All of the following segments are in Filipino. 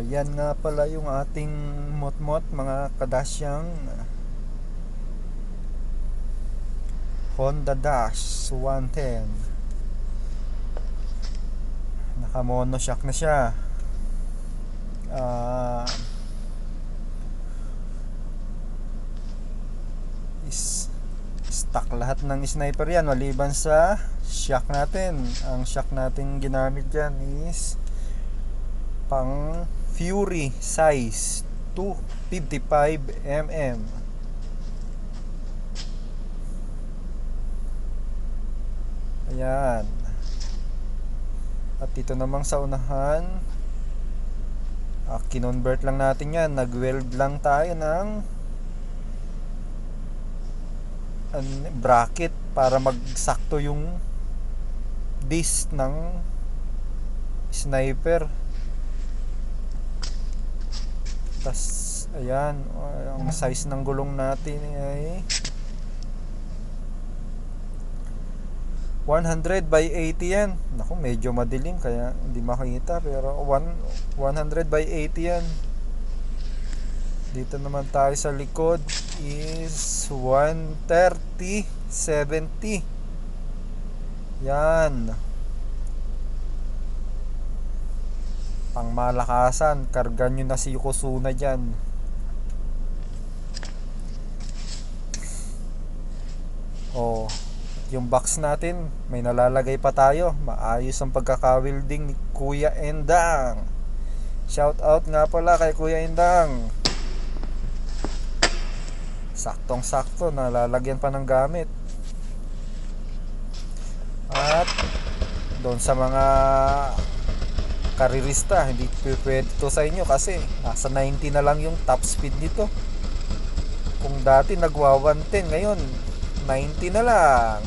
Yan nga pala yung ating motmot mga kadasyang Honda Dash 110. Naka monoshock na siya. Stock lahat ng sniper yan maliban sa shock natin. Ang shock natin ginamit dyan is pang Fury size 255mm. Ayan. At dito namang sa unahan, kinonvert lang natin yan. Nag-weld lang tayo ng bracket para magsakto yung disc ng sniper. Tas ayan, ang size ng gulong natin ay 100 by 80 yan. Naku, medyo madilim kaya hindi makita, pero 100 by 80 yan. Dito naman tayo sa likod is 130/70. Yan. Pang malakasan, kargan nyo na si Yokozuna dyan. Yung box natin, may nalalagay pa tayo. Maayos ang pagkaka-welding ni Kuya Endang. Shout out nga pala kay Kuya Endang. Saktong sakto, nalalagyan pa ng gamit. At doon sa mga karirista, hindi pwede to sa inyo kasi nasa 90 na lang yung top speed nito. Kung dati nagwa 110, ngayon 90 na lang.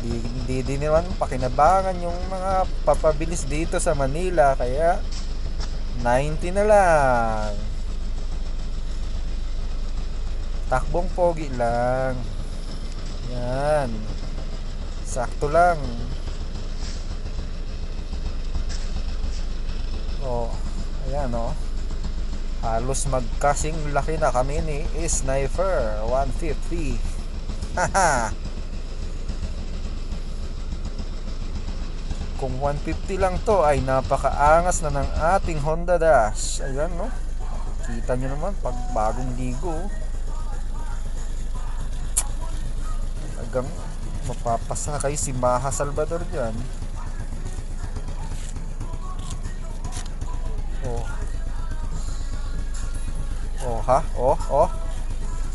Hindi din naman pakinabangan yung mga papabilis dito sa Manila, kaya 90 na lang. Takbong pogi lang. Yan. Sakto lang. Ayan halos magkasing laki na kami ni Sniper 150. Haha. Kung 150 lang to ay napakaangas na ng ating Honda Dash. Ayan kita nyo naman pag bagong ligo. Hanggang mapapasakay si Maha Salvador dyan.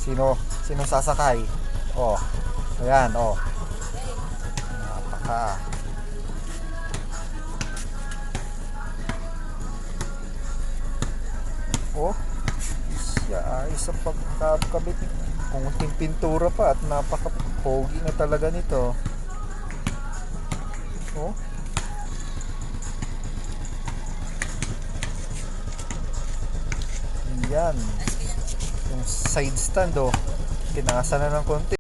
Sino sasakay? Ayan, napaka siya ayos ang pagkakabit. Kunting pintura pa at napaka-pogi na talaga nito. Yan. Yung side stand tinasa na ng konti.